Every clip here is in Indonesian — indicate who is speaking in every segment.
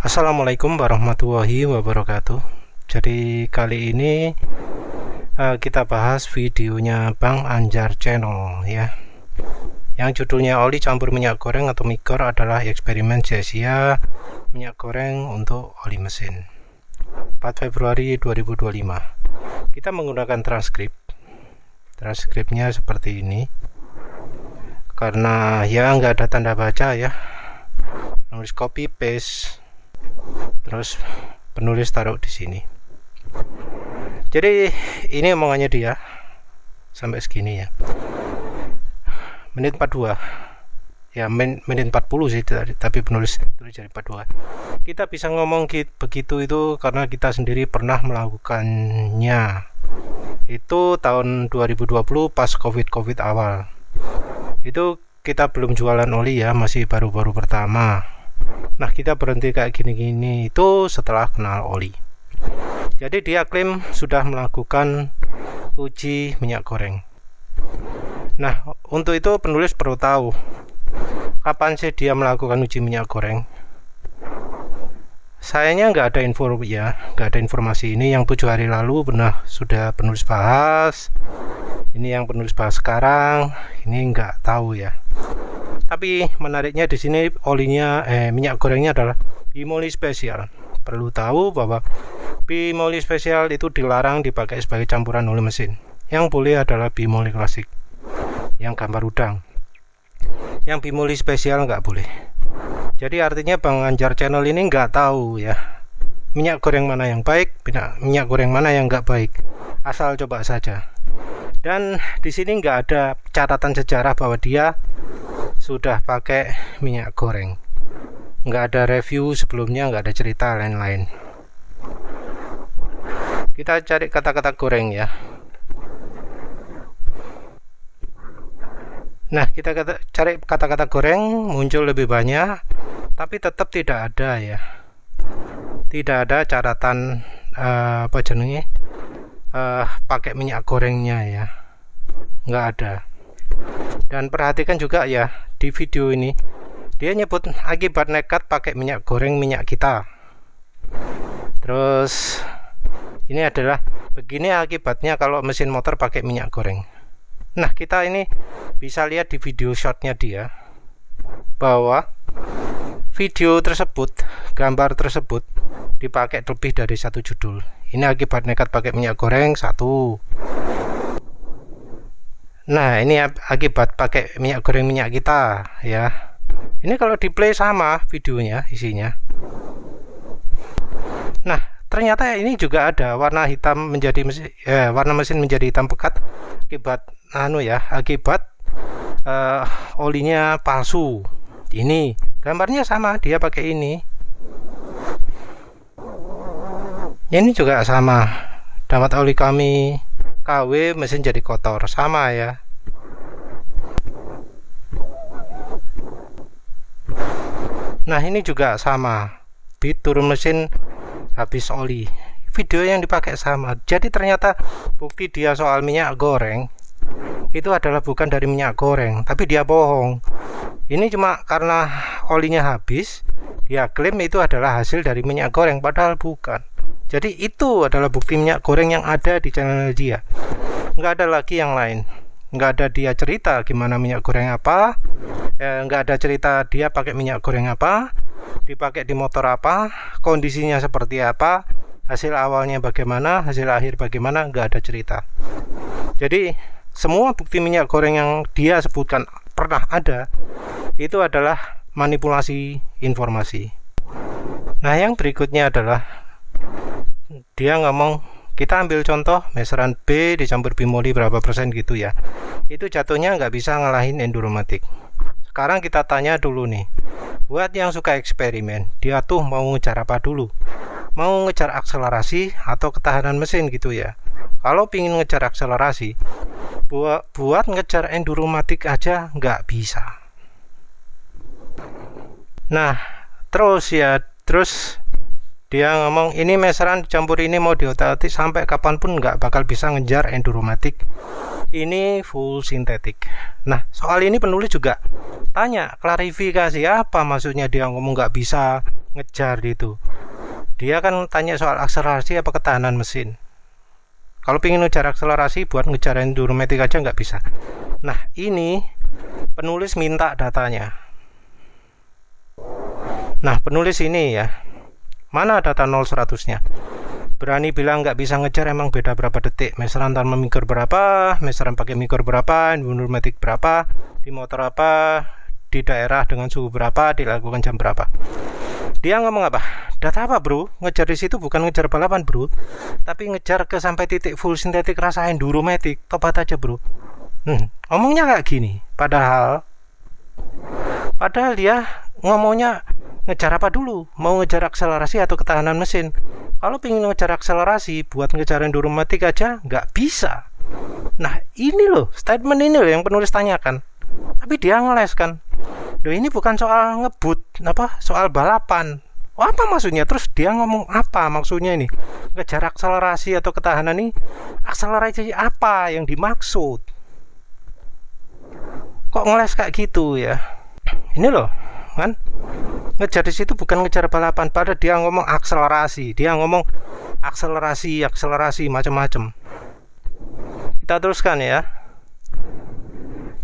Speaker 1: Assalamualaikum warahmatullahi wabarakatuh. Jadi kali ini kita bahas videonya Bang Anjar Channel ya. Yang judulnya oli campur minyak goreng atau migor adalah eksperimen sia-sia minyak goreng untuk oli mesin. 4 Februari 2025. Kita menggunakan transkrip. Transkripnya seperti ini. Karena ya nggak ada tanda baca ya. Nulis copy paste. Terus penulis taruh di sini. Jadi ini omongannya dia sampai segini ya. Menit 42. Ya menit 40 sih tapi penulis tulis jadi 42. Kita bisa ngomong begitu itu karena kita sendiri pernah melakukannya. Itu tahun 2020 pas Covid awal. Itu kita belum jualan oli ya, masih baru-baru pertama. Nah, kita berhenti kayak gini-gini itu setelah kenal oli. Jadi dia klaim sudah melakukan uji minyak goreng. Nah, untuk itu penulis perlu tahu kapan sih dia melakukan uji minyak goreng. Sayangnya nggak ada informasi ini. Yang 7 hari lalu sudah penulis bahas. Ini yang penulis bahas sekarang, ini nggak tahu ya. Tapi menariknya di sini minyak gorengnya adalah bimoli spesial. Perlu tahu bahwa bimoli spesial itu dilarang dipakai sebagai campuran oli mesin. Yang boleh adalah bimoli klasik, yang gambar udang. Yang bimoli spesial nggak boleh. Jadi artinya Bang Anjar Channel ini nggak tahu ya minyak goreng mana yang baik, minyak goreng mana yang nggak baik. Asal coba saja. Dan di sini nggak ada catatan sejarah bahwa dia sudah pakai minyak goreng. Nggak ada review sebelumnya, nggak ada cerita lain-lain. Kita cari kata-kata goreng ya. Nah, kita cari kata-kata goreng, muncul lebih banyak, tapi tetap tidak ada ya. Tidak ada catatan pakai minyak gorengnya ya, nggak ada. Dan perhatikan juga ya di video ini dia nyebut akibat nekat pakai minyak goreng minyak kita. Terus ini adalah begini akibatnya kalau mesin motor pakai minyak goreng. Nah, kita ini bisa lihat di video shotnya dia bahwa video tersebut, gambar tersebut dipakai lebih dari satu judul. Ini akibat nekat pakai minyak goreng 1. Nah, ini akibat pakai minyak goreng minyak kita ya. Ini kalau di play sama videonya isinya. Nah, ternyata ini juga ada warna mesin menjadi hitam pekat akibat olinya palsu. Ini gambarnya sama, dia pakai ini. Ini juga sama. Dapat oli kami KW mesin jadi kotor, sama ya. Nah, ini juga sama. Bit turun mesin habis oli. Video yang dipakai sama. Jadi ternyata bukti dia soal minyak goreng itu adalah bukan dari minyak goreng, tapi dia bohong. Ini cuma karena olinya habis, dia klaim itu adalah hasil dari minyak goreng, padahal bukan. Jadi itu adalah bukti minyak goreng yang ada di channel dia. Nggak ada lagi yang lain. Nggak ada dia cerita gimana minyak goreng apa. Nggak ada cerita dia pakai minyak goreng apa, dipakai di motor apa, kondisinya seperti apa, hasil awalnya bagaimana, hasil akhir bagaimana, nggak ada cerita. Jadi semua bukti minyak goreng yang dia sebutkan pernah ada, itu adalah manipulasi informasi. Nah, yang berikutnya adalah dia ngomong, kita ambil contoh meseran B dicampur bimoli berapa persen gitu ya. Itu jatuhnya nggak bisa ngalahin Enduromatic. Sekarang kita tanya dulu nih, buat yang suka eksperimen, dia tuh mau ngejar apa dulu? Mau ngejar akselerasi atau ketahanan mesin gitu ya. Kalau pingin ngejar akselerasi, buat ngejar Enduromatic aja nggak bisa. Nah, terus Dia ngomong ini meseran dicampur ini mau diotak-atik sampai kapanpun nggak bakal bisa ngejar Enduromatic. Ini full sintetik. Nah, soal ini penulis juga tanya klarifikasi apa maksudnya dia ngomong nggak bisa ngejar itu. Dia kan tanya soal akselerasi apa ketahanan mesin. Kalau pengen ngejar akselerasi buat ngejar Enduromatic aja nggak bisa. Nah, ini penulis minta datanya. Nah, penulis ini ya, mana data 0-100-nya? Berani bilang nggak bisa ngejar, emang beda berapa detik? Meseran tanpa mikro berapa? Meseran pakai mikro berapa? Enduromatic berapa? Di motor apa? Di daerah dengan suhu berapa? Dilakukan jam berapa? Dia ngomong apa? Data apa bro? Ngejar di situ bukan ngejar balapan bro, tapi ngejar ke sampai titik full sintetik rasa Enduromatic. Tobat aja bro. Ngomongnya kayak gini. Padahal dia ngomongnya ngejar apa dulu? Mau ngejar akselerasi atau ketahanan mesin? Kalau pengen ngejar akselerasi buat ngejar Enduromatic aja nggak bisa. Nah ini loh, statement ini loh yang penulis tanyakan. Tapi dia ngeles kan. Loh ini bukan soal ngebut, soal balapan. Apa maksudnya? Terus dia ngomong apa maksudnya ini? Ngejar akselerasi atau ketahanan ini? Akselerasi apa yang dimaksud? Kok ngeles kayak gitu ya? Ini loh, kan? Ngejar di situ bukan ngejar balapan, padahal dia ngomong akselerasi, akselerasi macam-macam. Kita teruskan ya.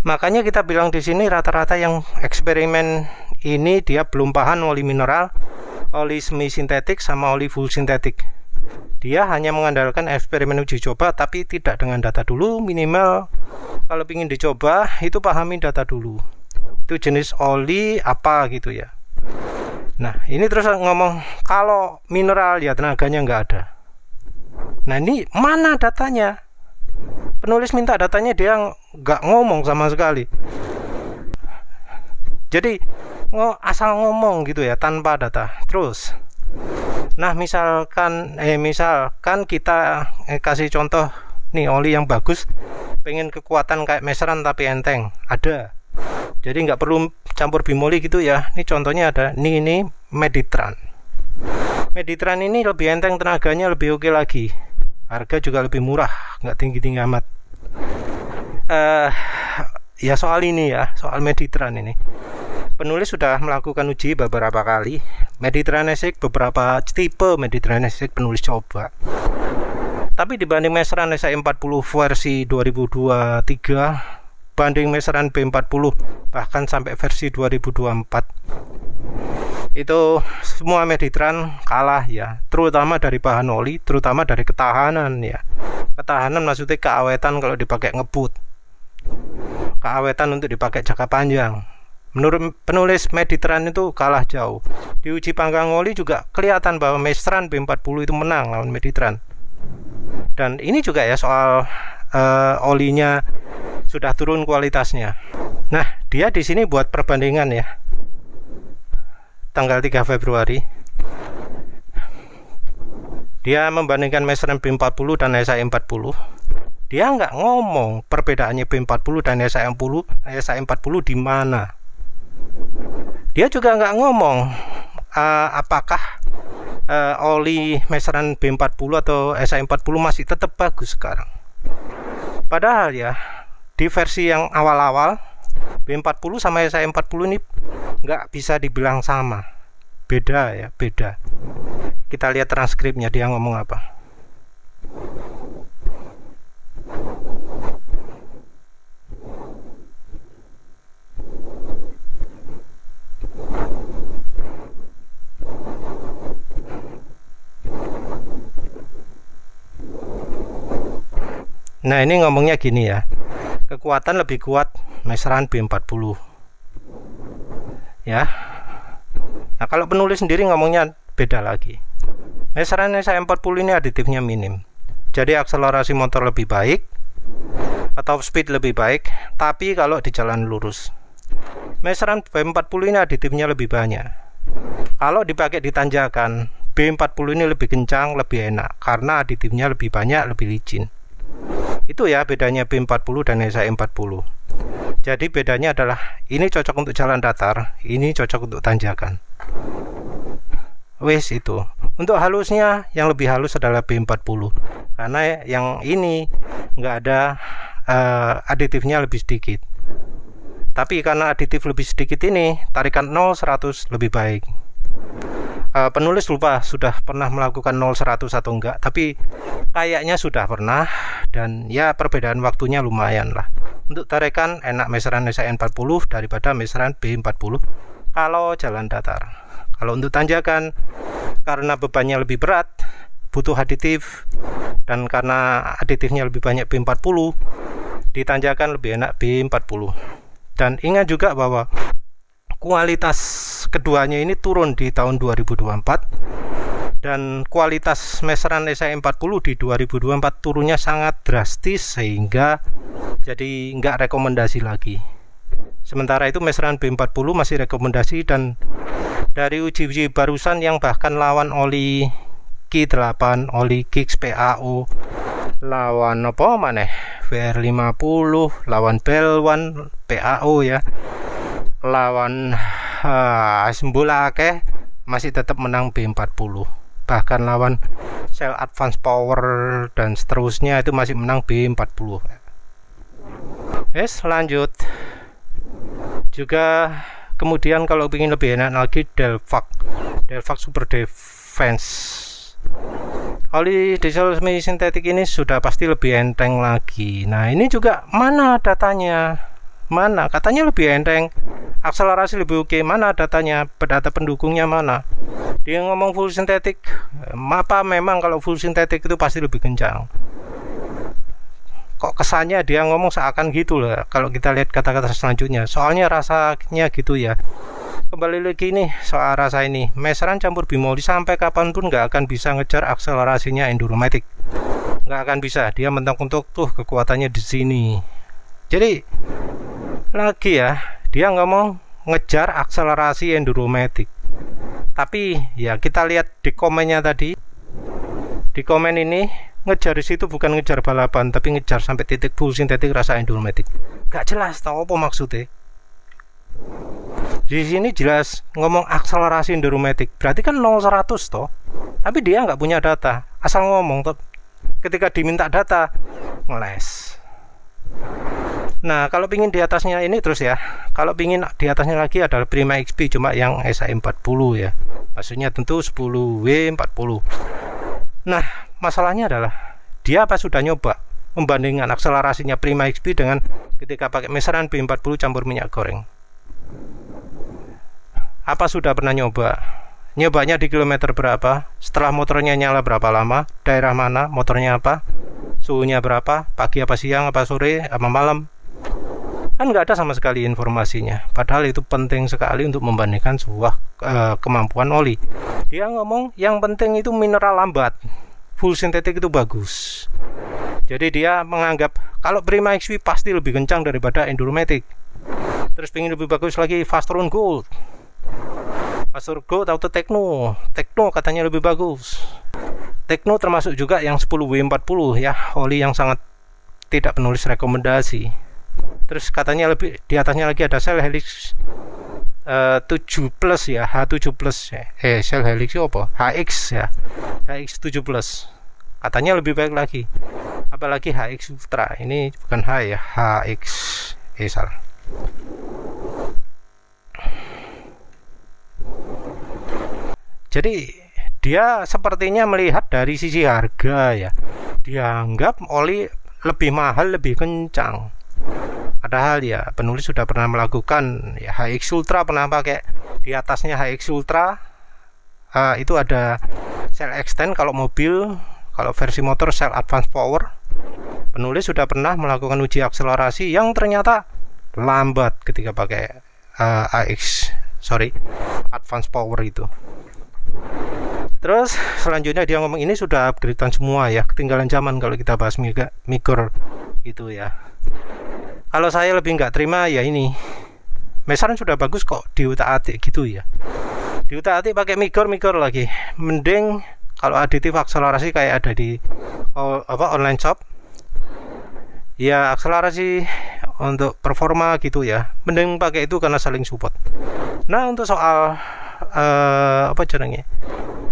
Speaker 1: Makanya kita bilang di sini rata-rata yang eksperimen ini dia belum paham oli mineral, oli semi sintetik sama oli full sintetik. Dia hanya mengandalkan eksperimen uji coba tapi tidak dengan data dulu. Minimal kalau ingin dicoba itu pahami data dulu. Itu jenis oli apa gitu ya. Nah ini terus ngomong kalau mineral ya tenaganya nggak ada. Nah ini mana datanya? Penulis minta datanya, dia nggak ngomong sama sekali. Jadi asal ngomong gitu ya tanpa data. Terus nah misalkan kita kasih contoh nih oli yang bagus, pengen kekuatan kayak meseran tapi enteng, ada. Jadi nggak perlu campur bimoli gitu ya. Ini contohnya ada. Ini Meditran. Meditran ini lebih enteng, tenaganya lebih oke lagi. Harga juga lebih murah, nggak tinggi-tinggi amat. Ya soal ini ya, soal Meditran ini. Penulis sudah melakukan uji beberapa kali. Meditran SX, beberapa tipe Meditran SX penulis coba. Tapi dibanding meseran SI40 versi 2023, banding meseran B40 bahkan sampai versi 2024, itu semua Meditran kalah ya, terutama dari bahan oli, terutama dari ketahanan ya. Ketahanan maksudnya keawetan kalau dipakai ngebut, keawetan untuk dipakai jangka panjang. Menurut penulis Meditran itu kalah jauh. Di uji panggang oli juga kelihatan bahwa meseran B40 itu menang lawan Meditran. Dan ini juga ya soal olinya sudah turun kualitasnya. Nah, dia di sini buat perbandingan ya. Tanggal 3 Februari. Dia membandingkan meseran B40 dan SI40. Dia nggak ngomong perbedaannya B40 dan SI40 di mana. Dia juga nggak ngomong apakah oli meseran B40 atau SI40 masih tetap bagus sekarang. Padahal ya di versi yang awal-awal B40 sama SI40 ini nggak bisa dibilang sama, beda ya, beda. Kita lihat transkripnya dia ngomong apa. Nah ini ngomongnya gini ya, kekuatan lebih kuat meseran B40 ya. Nah kalau penulis sendiri ngomongnya beda lagi. Meseran SI40 ini aditifnya minim, jadi akselerasi motor lebih baik atau speed lebih baik, tapi kalau di jalan lurus. Meseran B40 ini aditifnya lebih banyak, kalau dipakai di tanjakan B40 ini lebih kencang, lebih enak karena aditifnya lebih banyak, lebih licin. Itu ya bedanya B40 dan SI40. Jadi bedanya adalah ini cocok untuk jalan datar, ini cocok untuk tanjakan. Wes itu. Untuk halusnya yang lebih halus adalah B40 karena yang ini nggak ada aditifnya lebih sedikit. Tapi karena aditif lebih sedikit ini, tarikan 0-100 lebih baik. Penulis lupa sudah pernah melakukan 0-100 atau enggak, tapi kayaknya sudah pernah, dan ya perbedaan waktunya lumayan lah. Untuk tarikan enak meseran SAE40 daripada meseran B40 kalau jalan datar. Kalau untuk tanjakan, karena bebannya lebih berat, butuh aditif, dan karena aditifnya lebih banyak B40, ditanjakan lebih enak B40. Dan ingat juga bahwa kualitas keduanya ini turun di tahun 2024, dan kualitas meseran SAE40 di 2024 turunnya sangat drastis sehingga jadi nggak rekomendasi lagi. Sementara itu meseran B40 masih rekomendasi, dan dari uji-uji barusan yang bahkan lawan oli Q8, oli Kicks PAO, lawan apa maneh VR50, lawan Bell1 PAO ya, lawan Sembola akeh masih tetap menang B40. Bahkan lawan Shell Advance Power dan seterusnya itu masih menang B40. Lanjut. Juga kemudian kalau ingin lebih enak lagi, Delvac Super Defense. Oli diesel semi sintetik ini sudah pasti lebih enteng lagi. Nah, ini juga mana datanya? Mana? Katanya lebih enteng, akselerasi lebih oke. Mana datanya? Data pendukungnya mana? Dia ngomong full sintetik. Apa memang kalau full sintetik itu pasti lebih kencang? Kok kesannya dia ngomong seakan gitu lah kalau kita lihat kata-kata selanjutnya. Soalnya rasanya gitu ya. Kembali lagi nih soal rasa ini, meseran campur bimoli sampai kapanpun nggak akan bisa ngejar akselerasinya Enduromatic, nggak akan bisa. Dia mentok-mentok tuh kekuatannya di sini. Jadi lagi ya, dia ngomong ngejar akselerasi Enduromatic, tapi ya kita lihat di komennya tadi, di komen ini ngejar di situ bukan ngejar balapan, tapi ngejar sampai titik full sintetik rasa Enduromatic. Gak jelas tau apa maksudnya. Di sini jelas ngomong akselerasi Enduromatic, berarti kan 0-100 toh. Tapi dia nggak punya data, asal ngomong toh. Ketika diminta data, ngeles. Nah, kalau pingin di atasnya ini terus ya. Kalau pingin di atasnya lagi adalah Prima XP, cuma yang SAE40 ya. Maksudnya tentu 10W40. Nah, masalahnya adalah dia apa sudah nyoba membandingkan akselerasinya Prima XP dengan ketika pakai meseran B40 campur minyak goreng. Apa sudah pernah nyoba? Nyobanya di kilometer berapa? Setelah motornya nyala berapa lama? Daerah mana? Motornya apa? Suhunya berapa? Pagi apa siang apa sore apa malam? Kan nggak ada sama sekali informasinya. Padahal itu penting sekali untuk membandingkan sebuah kemampuan oli. Dia ngomong yang penting itu mineral lambat. Full sintetik itu bagus. Jadi dia menganggap kalau Prima XP pasti lebih kencang daripada Enduromatic. Terus pengen lebih bagus lagi Faster on Gold. Faster Gold atau Tekno katanya lebih bagus. Tekno termasuk juga yang 10W40 ya, oli yang sangat tidak penulis rekomendasi. Terus katanya lebih di atasnya lagi ada Shell Helix 7 plus ya, H7 plus Shell Helix apa? HX ya, HX 7 plus katanya lebih baik lagi. Apalagi HX Ultra, ini bukan H ya, HX salah. Jadi dia sepertinya melihat dari sisi harga ya, dianggap oli lebih mahal lebih kencang. Padahal ya penulis sudah pernah melakukan ya, HX Ultra pernah pakai, di atasnya HX Ultra itu ada Shell Extend kalau mobil, kalau versi motor Shell Advance Power. Penulis sudah pernah melakukan uji akselerasi yang ternyata lambat ketika pakai Advance Power itu. Terus selanjutnya dia ngomong ini sudah upgradean semua ya, ketinggalan zaman kalau kita bahas Migor gitu ya. Kalau saya lebih nggak terima ya ini, meseran sudah bagus kok diutak-atik gitu ya. Diutak-atik pakai Migor lagi. Mending kalau aditif akselerasi kayak ada di online shop. Ya akselerasi untuk performa gitu ya. Mending pakai itu karena saling support. Nah, untuk soal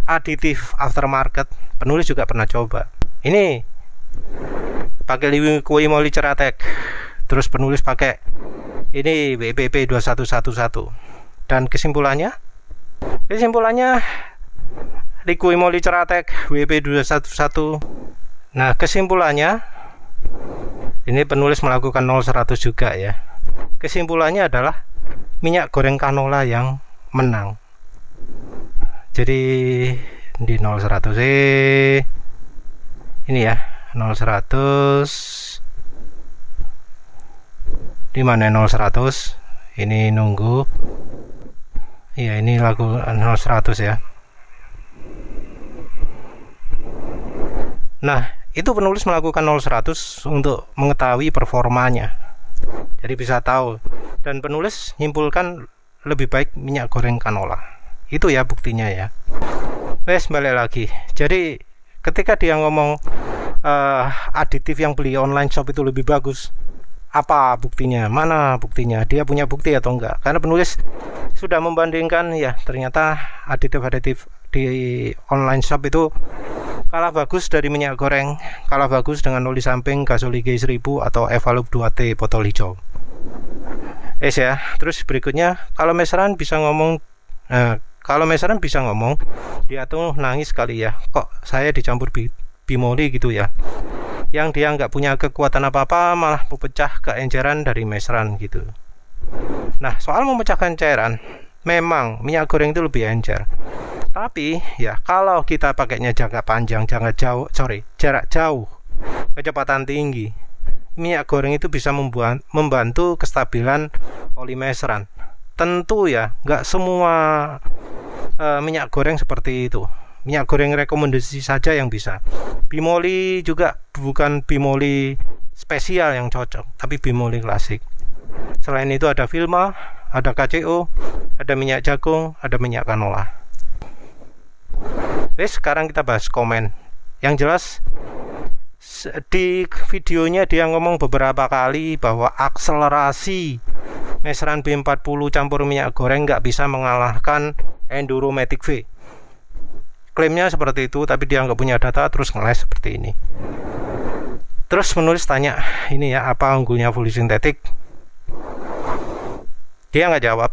Speaker 1: aditif aftermarket, penulis juga pernah coba. Ini pakai liquid moly Ceratek, terus penulis pakai ini WPP 2111, dan kesimpulannya liquid moly Ceratek WP 211. Nah, kesimpulannya ini penulis melakukan 0-100 juga ya. Kesimpulannya adalah minyak goreng canola yang menang. Jadi di 0-100 ini ya, 0-100 di mana 0-100 ini nunggu ya, ini lagu 0-100 ya. Nah, itu penulis melakukan 0-100 untuk mengetahui performanya, jadi bisa tahu, dan penulis nyimpulkan lebih baik minyak goreng canola. Itu ya buktinya ya. Wes, balik lagi. Jadi ketika dia ngomong aditif yang beli online shop itu lebih bagus, apa buktinya? Mana buktinya? Dia punya bukti atau enggak? Karena penulis sudah membandingkan ya, ternyata aditif di online shop itu kalah bagus dari minyak goreng, kalah bagus dengan oli samping Gasoli G1000 atau Evalup 2T botol hijau. Ya, terus berikutnya kalau Mesran bisa ngomong, dia tuh nangis kali ya, kok saya dicampur bimoli gitu ya, yang dia nggak punya kekuatan apa-apa malah pecah keenceran dari Mesran gitu. Nah, soal memecahkan cairan, memang minyak goreng itu lebih encer. Tapi ya kalau kita pakainya jarak panjang, jarak jauh, kecepatan tinggi, minyak goreng itu bisa membantu kestabilan oli Mesran. Tentu ya, nggak semua minyak goreng seperti itu. Minyak goreng rekomendasi saja yang bisa. Bimoli juga bukan bimoli spesial yang cocok, tapi bimoli klasik. Selain itu ada Vilma, ada KCO, ada minyak jagung, ada minyak canola. Sekarang kita bahas komen. Yang jelas di videonya dia ngomong beberapa kali bahwa akselerasi Mesran B40 campur minyak goreng nggak bisa mengalahkan Enduro Matic V. Klaimnya seperti itu, tapi dia nggak punya data, terus ngeles seperti ini. Terus penulis tanya, ini ya, apa unggulnya fully sintetik? Dia nggak jawab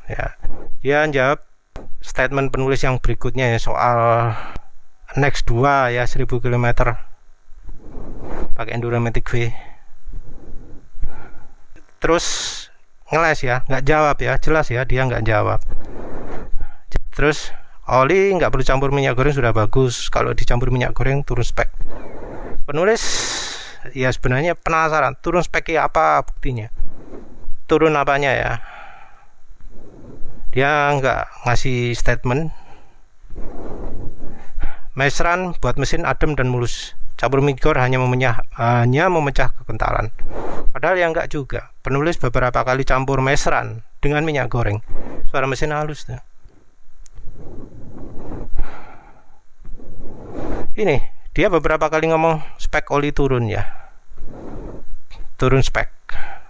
Speaker 1: ya. Dia jawab statement penulis yang berikutnya ya, soal Next 2 ya, 1000 km pakai Enduro Matic V. Terus ngeles ya, nggak jawab ya, jelas ya, dia nggak jawab. Terus oli nggak perlu campur minyak goreng sudah bagus, kalau dicampur minyak goreng turun spek. Penulis ya sebenarnya penasaran, turun speknya apa, buktinya turun apanya ya. Dia nggak ngasih statement. Mesran buat mesin adem dan mulus, campur minyak hanya memecah kekentalan. Padahal ya nggak juga. Penulis beberapa kali campur Mesran dengan minyak goreng, suara mesin halus tuh. Ini dia beberapa kali ngomong spek oli turun ya, turun spek,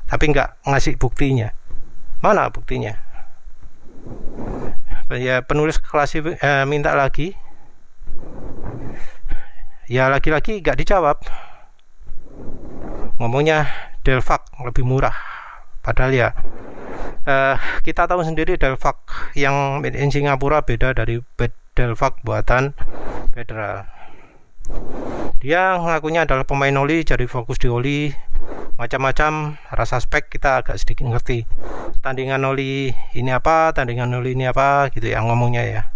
Speaker 1: tapi nggak ngasih buktinya. Mana buktinya? Ya penulis minta lagi, ya lagi-lagi nggak dijawab. Ngomongnya Delvac lebih murah, padahal ya kita tahu sendiri Delvac yang made in Singapura beda dari Delvac buatan Federal. Dia ngakunya adalah pemain oli, jadi fokus di oli, macam-macam rasa spek kita agak sedikit ngerti. Tandingan oli ini apa, tandingan oli ini apa gitu ya ngomongnya ya.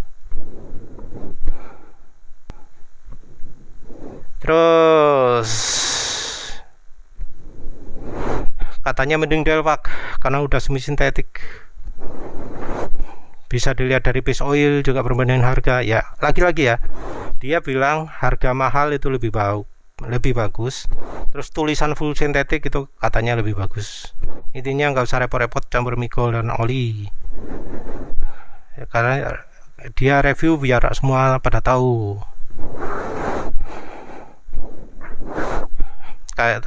Speaker 1: Terus katanya mending Delvac karena udah semi sintetik. Bisa dilihat dari base oil juga perbandingan harga ya. Lagi-lagi ya, dia bilang harga mahal itu lebih bagus. Terus tulisan full sintetik itu katanya lebih bagus. Intinya nggak usah repot-repot campur mikol dan oli ya, karena dia review biar semua pada tahu.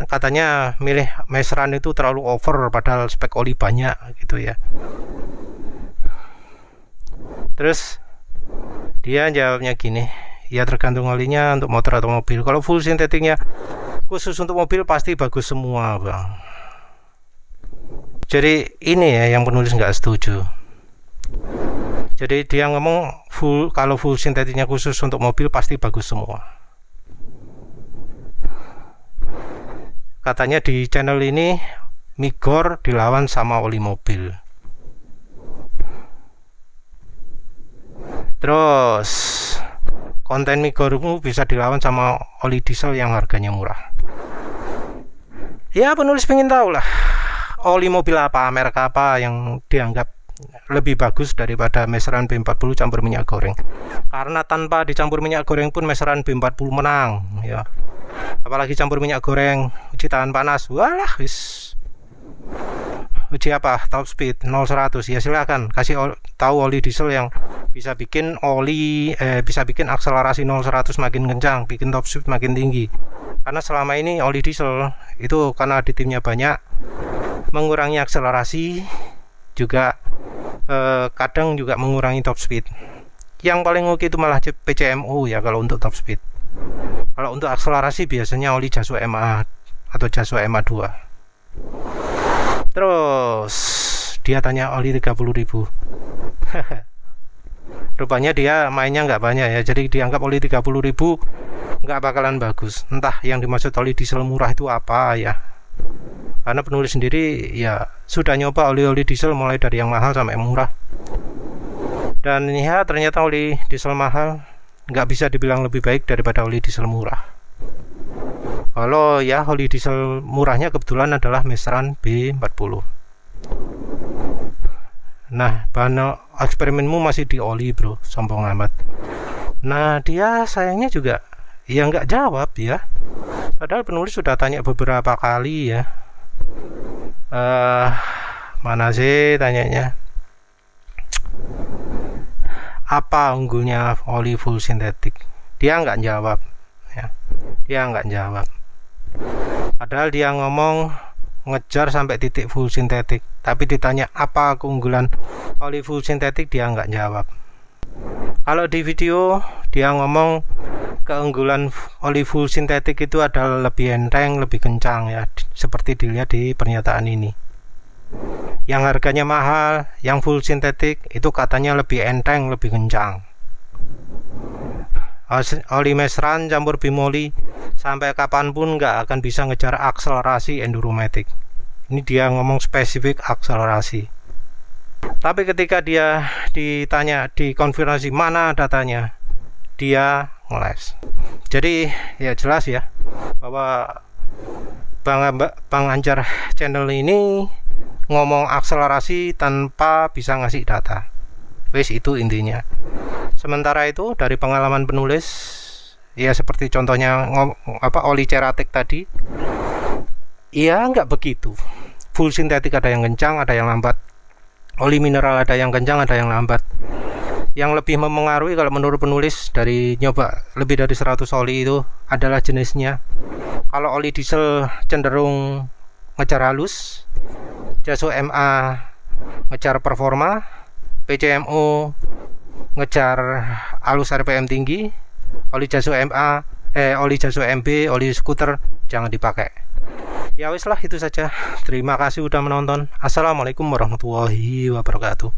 Speaker 1: Katanya milih Mesran itu terlalu over padahal spek oli banyak gitu ya. Terus Dia jawabnya gini, ya tergantung olinya untuk motor atau mobil. Kalau full sintetiknya khusus untuk mobil pasti bagus semua, Bang. Jadi ini ya yang penulis nggak setuju. Jadi dia ngomong kalau full sintetiknya khusus untuk mobil pasti bagus semua. Katanya di channel ini Migor dilawan sama oli mobil. Terus konten Migormu bisa dilawan sama oli diesel yang harganya murah. Ya penulis pengen tahu lah, oli mobil apa, merek apa yang dianggap lebih bagus daripada meseran B40 campur minyak goreng. Karena tanpa dicampur minyak goreng pun meseran B40 menang ya. Apalagi campur minyak goreng, uji tahan panas, walah wis. Uji apa? Top speed 0-100 ya silakan kasih tahu oli diesel yang bisa bikin akselerasi 0-100 makin kencang, bikin top speed makin tinggi. Karena selama ini oli diesel itu karena aditifnya banyak, mengurangi akselerasi, juga kadang juga mengurangi top speed. Yang paling oke itu malah PCMU ya kalau untuk top speed. Kalau untuk akselerasi biasanya oli Jaso MA atau Jaso MA2. Terus dia tanya oli 30.000. Rupanya dia mainnya nggak banyak ya, jadi dianggap oli 30.000 nggak bakalan bagus. Entah yang dimaksud oli diesel murah itu apa ya, karena penulis sendiri ya sudah nyoba oli-oli diesel mulai dari yang mahal sampai yang murah, dan ya ternyata oli diesel mahal nggak bisa dibilang lebih baik daripada oli diesel murah. Kalau ya oli diesel murahnya kebetulan adalah meseran B40. Nah, bahan eksperimenmu masih di oli, bro, sombong amat. Nah, dia sayangnya juga ya nggak jawab ya. Padahal penulis sudah tanya beberapa kali ya. Mana sih tanyanya? Apa unggulnya oli full sintetik? Dia nggak jawab ya. Dia nggak jawab. Padahal dia ngomong ngejar sampai titik full sintetik, tapi ditanya apa keunggulan oli full sintetik dia nggak jawab. Kalau di video dia ngomong keunggulan oli full sintetik itu adalah lebih enteng, lebih kencang ya, seperti dilihat di pernyataan ini. Yang harganya mahal, yang full sintetik itu katanya lebih enteng, lebih kencang. Oli meseran campur bimoli sampai kapanpun nggak akan bisa ngejar akselerasi enduromatic. Ini dia ngomong spesifik akselerasi. Tapi ketika dia ditanya, dikonfirmasi mana datanya, dia ngeles. Jadi ya jelas ya bahwa Bang Anjar channel ini ngomong akselerasi tanpa bisa ngasih data. Wes itu intinya. Sementara itu dari pengalaman penulis ya seperti contohnya oli Ceratek tadi, ya nggak begitu. Full sintetik ada yang kencang, ada yang lambat. Oli mineral ada yang kencang, ada yang lambat. Yang lebih memengaruhi kalau menurut penulis dari nyoba lebih dari 100 oli itu adalah jenisnya. Kalau oli diesel cenderung ngejar halus, Jaso MA ngejar performa, PCMO ngejar halus RPM tinggi, oli Jaso MB, oli skuter jangan dipakai. Ya wis lah itu saja. Terima kasih udah menonton. Assalamualaikum warahmatullahi wabarakatuh.